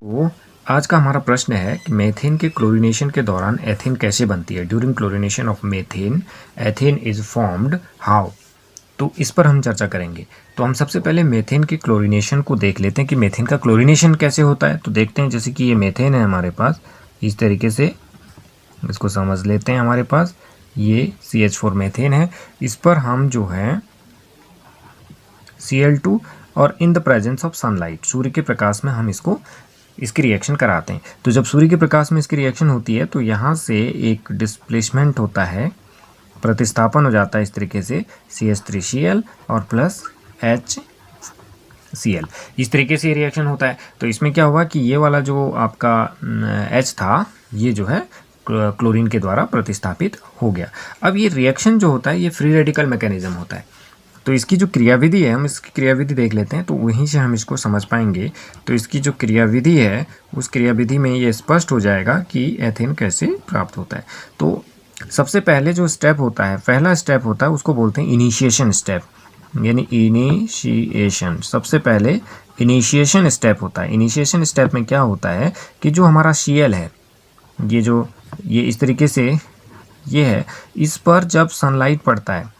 तो आज का हमारा प्रश्न है कि मेथेन के क्लोरीनेशन के दौरान एथेन कैसे बनती है। During chlorination of methane ethane is formed how. तो इस पर हम चर्चा करेंगे। तो हम सबसे पहले मेथेन के क्लोरीनेशन को देख लेते हैं कि मेथेन का क्लोरीनेशन कैसे होता है। तो देखते हैं, जैसे कि ये मेथेन है हमारे पास, इस तरीके से इसको समझ लेते हैं। हमारे पास ये CH4 मेथेन है, इस पर हम जो है Cl2 और in the presence of sunlight, सूर्य के प्रकाश में हम इसकी रिएक्शन कराते हैं। तो जब सूर्य के प्रकाश में इसकी रिएक्शन होती है तो यहाँ से एक डिस्प्लेसमेंट होता है, प्रतिस्थापन हो जाता है इस तरीके से CH3Cl और प्लस HCl, इस तरीके से रिएक्शन होता है। तो इसमें क्या हुआ कि ये वाला जो आपका H था, ये जो है क्लोरीन के द्वारा प्रतिस्थापित हो गया। अब ये रिएक्शन जो होता है ये फ्री रेडिकल मैकेनिज्म होता है। तो इसकी जो क्रियाविधि है, हम इसकी क्रियाविधि देख लेते हैं, तो वहीं से हम इसको समझ पाएंगे। तो इसकी जो क्रियाविधि है, उस क्रियाविधि में ये स्पष्ट हो जाएगा कि एथेन कैसे प्राप्त होता है। तो सबसे पहले जो स्टेप होता है, पहला स्टेप होता है, उसको बोलते हैं इनिशिएशन स्टेप, यानी इनिशिएशन। सबसे पहले इनिशिएशन स्टेप होता है। इनिशिएशन स्टेप में क्या होता है कि जो हमारा Cl है, ये इस तरीके से ये है, इस पर जब सनलाइट पड़ता है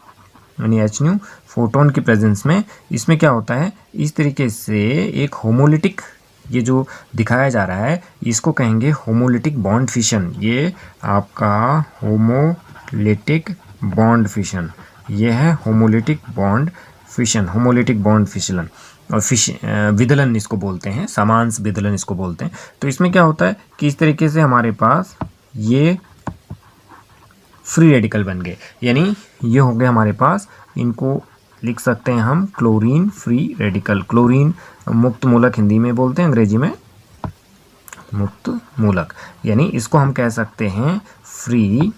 यानी HNu फोटोन की प्रेजेंस में, इसमें क्या होता है, इस तरीके से एक होमोलिटिक, ये जो दिखाया जा रहा है इसको कहेंगे होमोलिटिक बॉन्ड फिशन। ये आपका होमोलिटिक बॉन्ड फिशन, ये है homolytic bond fission, homolytic bond fission और विदलन इसको बोलते हैं, समांश विदलन इसको बोलते हैं। तो इसमें क्या होता है कि इस तरीके से हमारे पास ये फ्री रेडिकल बन गए, यानी ये हो गए हमारे पास, इनको लिख सकते हैं हम क्लोरीन फ्री रेडिकल। क्लोरीन मुक्त मूलक हिंदी में बोलते हैं, अंग्रेजी में मुक्त मूलक, यानी इसको हम कह सकते हैं फ्री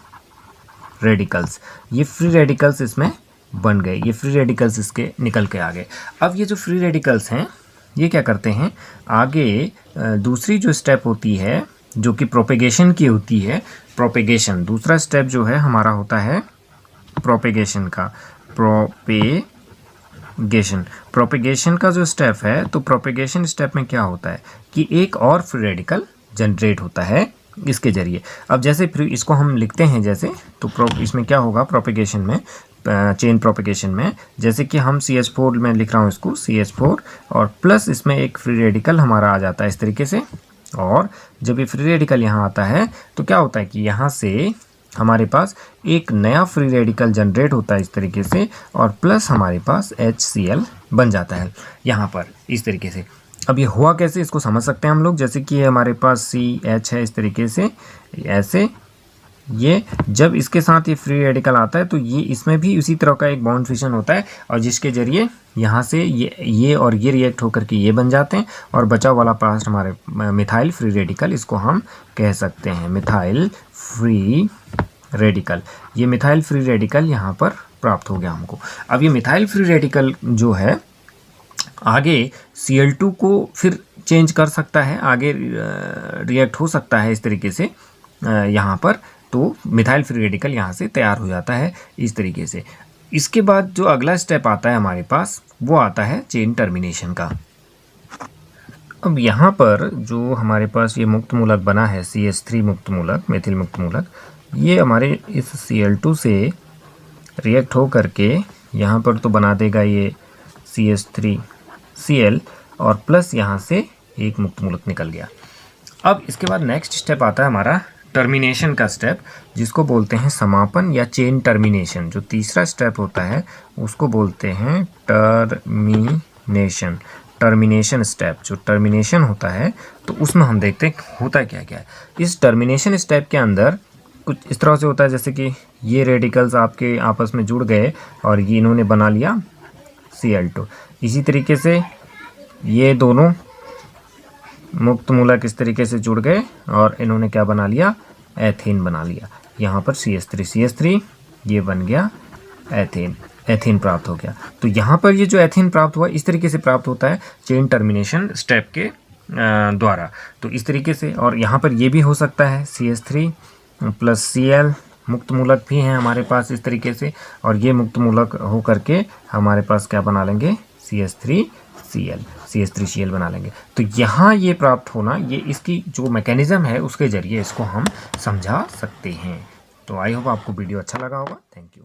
रेडिकल्स। ये फ्री रेडिकल्स इसमें बन गए, ये फ्री रेडिकल्स इसके निकल के आ गए। अब ये जो फ्री रेडिकल्स हैं ये क्या करते हैं, आगे दूसरी जो स्टेप होती है जो कि प्रोपेगेशन की होती है, प्रोपेगेशन, दूसरा स्टेप जो है हमारा होता है प्रोपेगेशन का। प्रोपेगेशन का जो स्टेप है, तो प्रोपेगेशन स्टेप में क्या होता है कि एक और फ्री रेडिकल जनरेट होता है इसके जरिए। अब जैसे फिर इसको हम लिखते हैं जैसे, तो इसमें क्या होगा प्रोपेगेशन में, चेन प्रोपेगेशन में, जैसे कि हम CH4 में लिख रहा हूँ इसको, CH4 और प्लस इसमें एक फ्री रेडिकल हमारा आ जाता है इस तरीके से। और जब ये फ्री रेडिकल यहाँ आता है तो क्या होता है कि यहाँ से हमारे पास एक नया फ्री रेडिकल जनरेट होता है इस तरीके से, और प्लस हमारे पास HCl बन जाता है यहाँ पर इस तरीके से। अब ये हुआ कैसे, इसको समझ सकते हैं हम लोग। जैसे कि ये हमारे पास CH है इस तरीके से, ऐसे ये जब इसके साथ ये फ्री रेडिकल आता है तो ये इसमें भी उसी तरह का एक बॉन्ड फिशन होता है, और जिसके जरिए यहाँ से ये और ये रिएक्ट होकर के ये बन जाते हैं, और बचा वाला पार्ट हमारे मिथाइल फ्री रेडिकल, इसको हम कह सकते हैं मिथाइल फ्री रेडिकल। ये मिथाइल फ्री रेडिकल यहाँ पर प्राप्त हो गया हमको। अब ये मिथाइल फ्री रेडिकल जो है आगे Cl2 को फिर चेंज कर सकता है, आगे रिएक्ट हो सकता है इस तरीके से यहाँ पर, तो मिथाइल फ्री रेडिकल यहाँ से तैयार हो जाता है इस तरीके से। इसके बाद जो अगला स्टेप आता है हमारे पास, वो आता है चेन टर्मिनेशन का। अब यहाँ पर जो हमारे पास ये मुक्त मूलक बना है CH3 मुक्त मूलक, मेथिल मुक्त मूलक, ये हमारे इस Cl2 से रिएक्ट हो करके यहाँ पर तो बना देगा ये CH3Cl और प्लस यहाँ से एक मुक्त मूलक निकल गया। अब इसके बाद नेक्स्ट स्टेप आता है हमारा टर्मिनेशन का स्टेप, जिसको बोलते हैं समापन या चेन टर्मिनेशन। जो तीसरा स्टेप होता है उसको बोलते हैं टर्मिनेशन स्टेप। जो टर्मिनेशन होता है तो उसमें हम देखते हैं होता क्या क्या है। इस टर्मिनेशन स्टेप के अंदर कुछ इस तरह से होता है, जैसे कि ये रेडिकल्स आपके आपस में जुड़ गए और ये इन्होंने बना लिया Cl2। इसी तरीके से ये दोनों मुक्त मूलक इस तरीके से जुड़ गए और इन्होंने क्या बना लिया, एथेन बना लिया। यहाँ पर CH3 ये बन गया एथेन प्राप्त हो गया। तो यहाँ पर ये जो एथेन प्राप्त हुआ इस तरीके से प्राप्त होता है चेन टर्मिनेशन स्टेप के द्वारा। तो इस तरीके से, और यहाँ पर ये भी हो सकता है CH3 प्लस Cl मुक्त मूलक भी हैं हमारे पास इस तरीके से, और ये मुक्त मूलक हो करके हमारे पास क्या बना लेंगे CH3Cl। CH3Cl बना लेंगे। तो यहाँ ये प्राप्त होना, ये इसकी जो मैकेनिज़्म है उसके ज़रिए इसको हम समझा सकते हैं। तो आई होप आपको वीडियो अच्छा लगा होगा। Thank you.